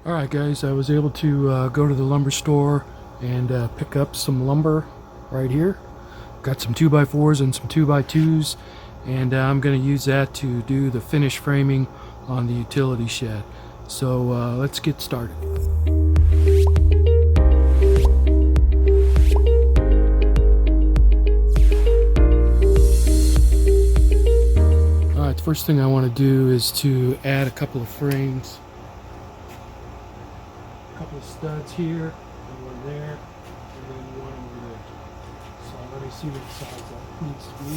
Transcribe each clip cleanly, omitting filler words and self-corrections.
Alright guys, I was able to go to the lumber store and pick up some lumber right here. Got some 2x4s and some 2x2s, and I'm going to use that to do the finish framing on the utility shed. So let's get started. Alright, the first thing I want to do is to add a couple of frames. Couple of studs here, and one there, and then one over there. So let me see what size that needs to be.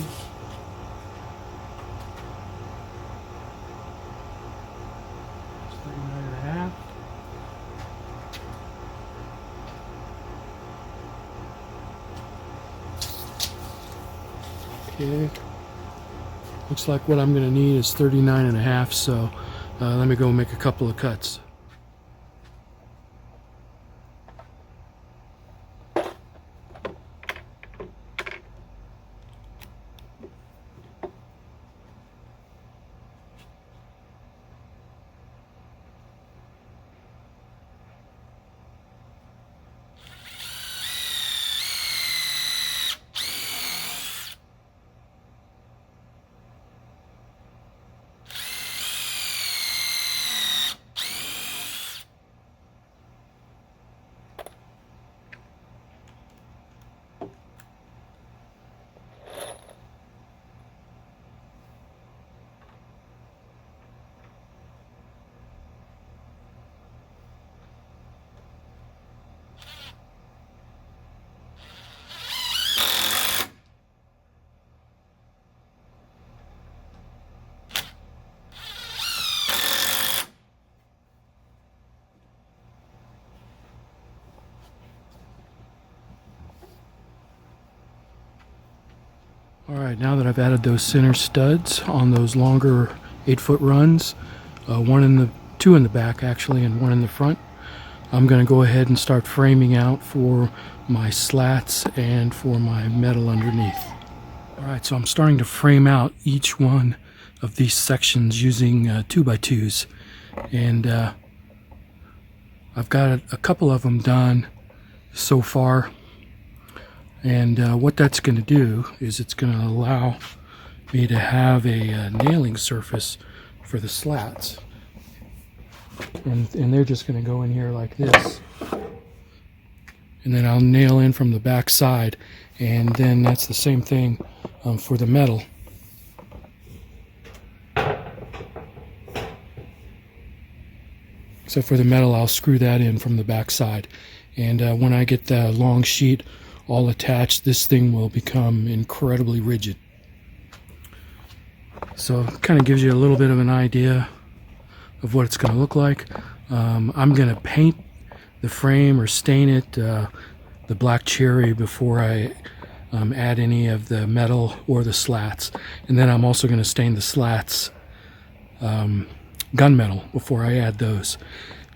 It's 39.5. Okay. Looks like what I'm going to need is 39.5, so let me go make a couple of cuts. Alright, now that I've added those center studs on those longer 8-foot runs, two in the back actually, and one in the front, I'm going to go ahead and start framing out for my slats and for my metal underneath. Alright, so I'm starting to frame out each one of these sections using 2x2s, and I've got a couple of them done so far. And what that's going to do is it's going to allow me to have a nailing surface for the slats. And they're just going to go in here like this. And then I'll nail in from the back side. And then that's the same thing for the metal. So for the metal, I'll screw that in from the back side. And when I get the long sheet all attached, this thing will become incredibly rigid. So it kind of gives you a little bit of an idea of what it's going to look like. I'm going to paint the frame or stain it the black cherry before I add any of the metal or the slats. And then I'm also going to stain the slats gunmetal before I add those.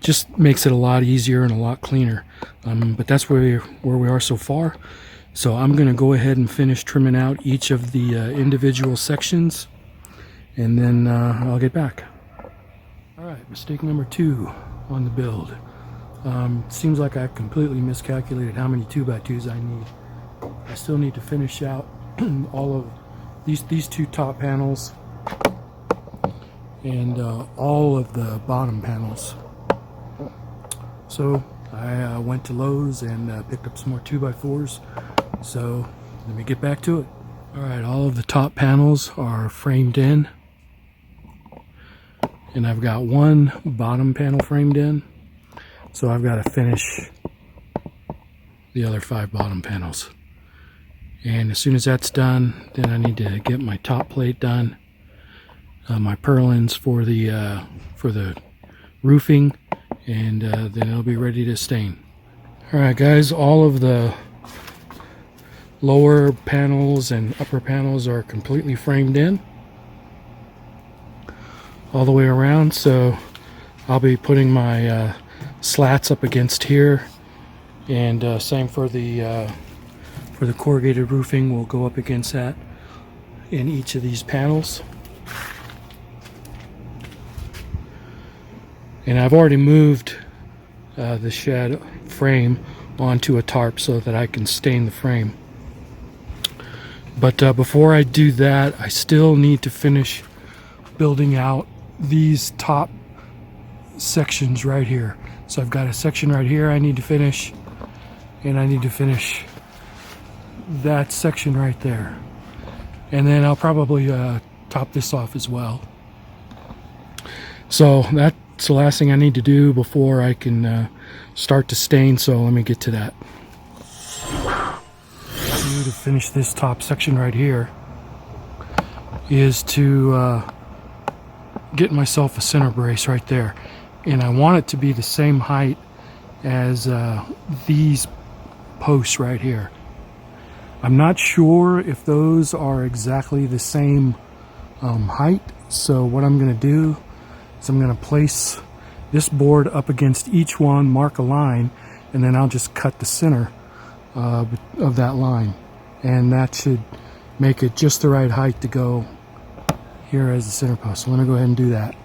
Just makes it a lot easier and a lot cleaner. But that's where we are so far. So I'm going to go ahead and finish trimming out each of the individual sections, and then I'll get back. Alright, mistake number 2 on the build. Seems like I completely miscalculated how many 2x2s I need. I still need to finish out all of these two top panels and all of the bottom panels. So I went to Lowe's and picked up some more 2x4s. So let me get back to it. Alright, all of the top panels are framed in. And I've got one bottom panel framed in. So I've got to finish the other 5 bottom panels. And as soon as that's done, then I need to get my top plate done. My purlins for the roofing. And then it'll be ready to stain. Alright guys, all of the lower panels and upper panels are completely framed in all the way around, so I'll be putting my slats up against here, and same for the corrugated roofing. We'll go up against that in each of these panels. And I've already moved the shed frame onto a tarp so that I can stain the frame. But before I do that, I still need to finish building out these top sections right here. So I've got a section right here I need to finish, and I need to finish that section right there. And then I'll probably top this off as well. So that's the last thing I need to do before I can start to stain, so let me get to that. To finish this top section right here is to get myself a center brace right there, and I want it to be the same height as these posts right here. I'm not sure if those are exactly the same height, so what I'm going to do is I'm going to place this board up against each one, mark a line, and then I'll just cut the center of that line, and that should make it just the right height to go here as the center post. So let me go ahead and do that.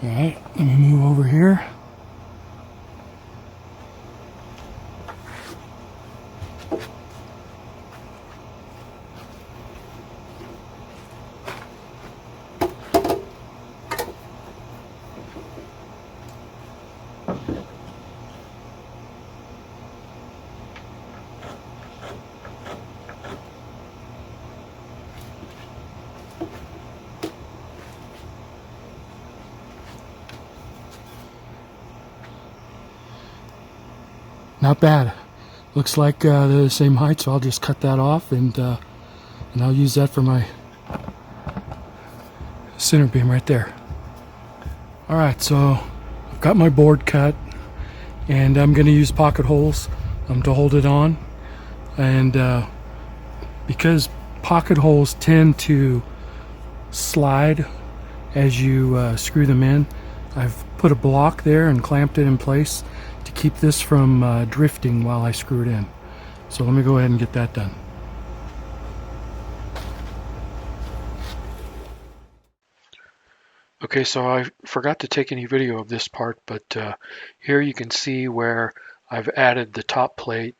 All right, let me move over here. Not bad. Looks like they're the same height, so I'll just cut that off, and I'll use that for my center beam right there. Alright, so I've got my board cut, and I'm going to use pocket holes to hold it on. And because pocket holes tend to slide as you screw them in, I've put a block there and clamped it in place to keep this from drifting while I screw it in. So let me go ahead and get that done. Okay, so I forgot to take any video of this part, but here you can see where I've added the top plate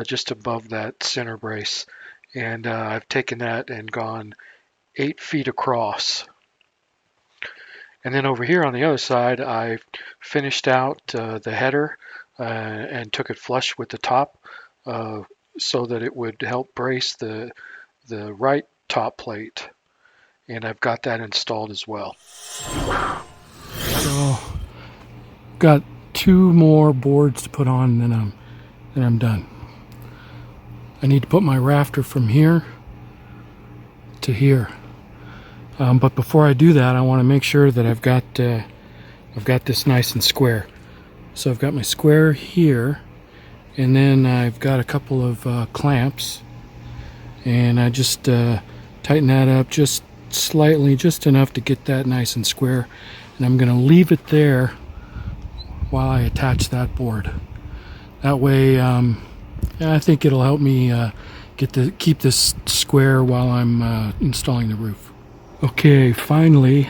just above that center brace, and I've taken that and gone 8 feet across. And then over here on the other side, I finished out the header and took it flush with the top so that it would help brace the right top plate. And I've got that installed as well. So, got 2 more boards to put on, and then I'm done. I need to put my rafter from here to here. But before I do that, I want to make sure that I've got this nice and square. So I've got my square here, and then I've got a couple of clamps, and I just tighten that up just slightly, just enough to get that nice and square. And I'm going to leave it there while I attach that board. That way, I think it'll help me keep this square while I'm installing the roof. Okay, finally,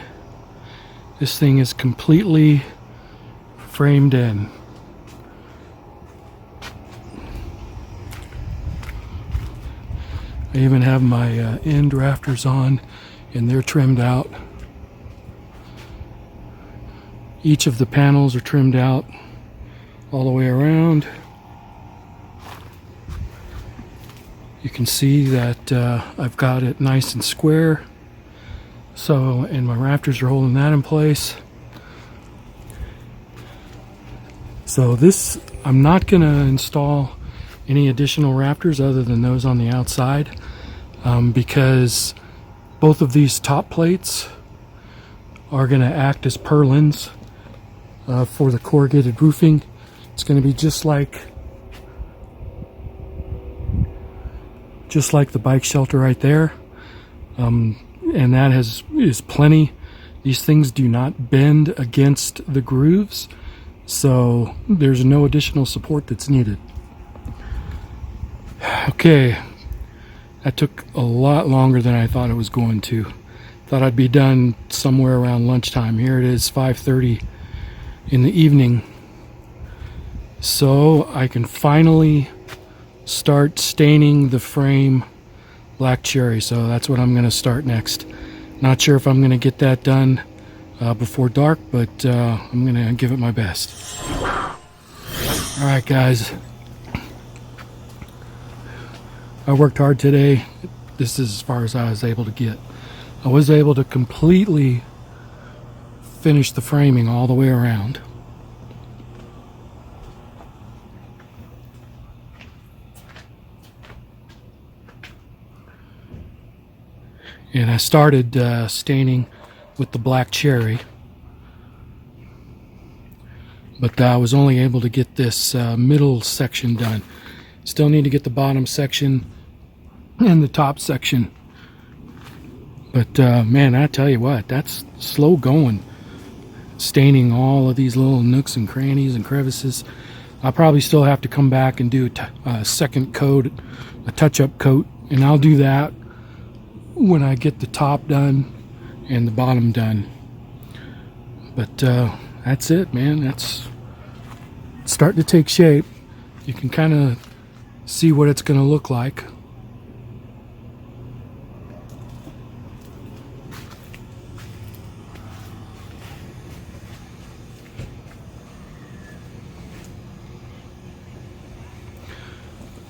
this thing is completely framed in. I even have my end rafters on, and they're trimmed out. Each of the panels are trimmed out all the way around. You can see that I've got it nice and square. So, and my rafters are holding that in place. So this, I'm not going to install any additional rafters other than those on the outside, because both of these top plates are going to act as purlins for the corrugated roofing. It's going to be just like the bike shelter right there. and that is plenty. These things do not bend against the grooves, so there's no additional support that's needed. Okay, that took a lot longer than I thought it was going to. Thought I'd be done somewhere around lunchtime. Here it is, 5:30 in the evening. So I can finally start staining the frame black cherry. So that's what I'm going to start next. Not sure if I'm going to get that done before dark, but I'm going to give it my best. All right, guys. I worked hard today. This is as far as I was able to get. I was able to completely finish the framing all the way around. And I started staining with the black cherry, but I was only able to get this middle section done. Still need to get the bottom section and the top section. But man, I tell you what, that's slow going. Staining all of these little nooks and crannies and crevices. I'll probably still have to come back and do a second coat, a touch-up coat, and I'll do that when I get the top done and the bottom done. But that's it, man. That's starting to take shape. You can kind of see what it's going to look like.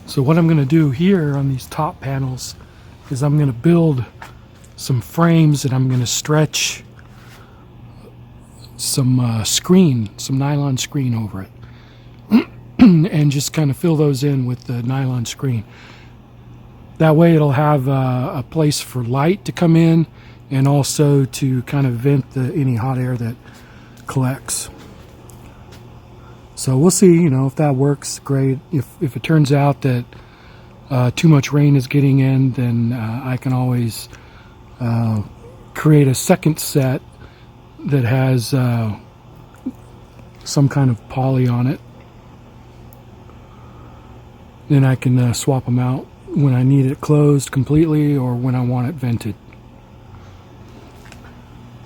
So what I'm going to do here on these top panels is I'm going to build some frames and I'm going to stretch some screen, some nylon screen over it. And just kind of fill those in with the nylon screen. That way it'll have a place for light to come in and also to kind of vent any hot air that collects. So we'll see, you know, if that works, great. If it turns out that too much rain is getting in, then I can always create a second set that has some kind of poly on it. Then I can swap them out when I need it closed completely or when I want it vented.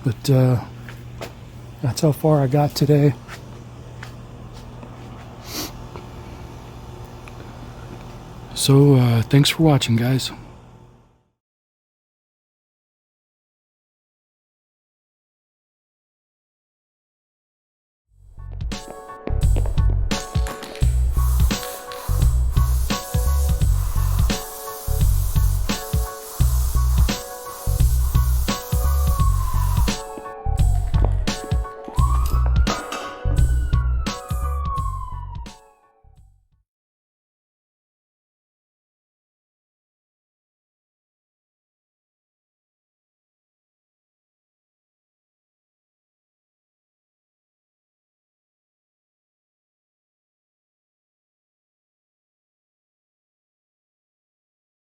But that's how far I got today. So thanks for watching, guys.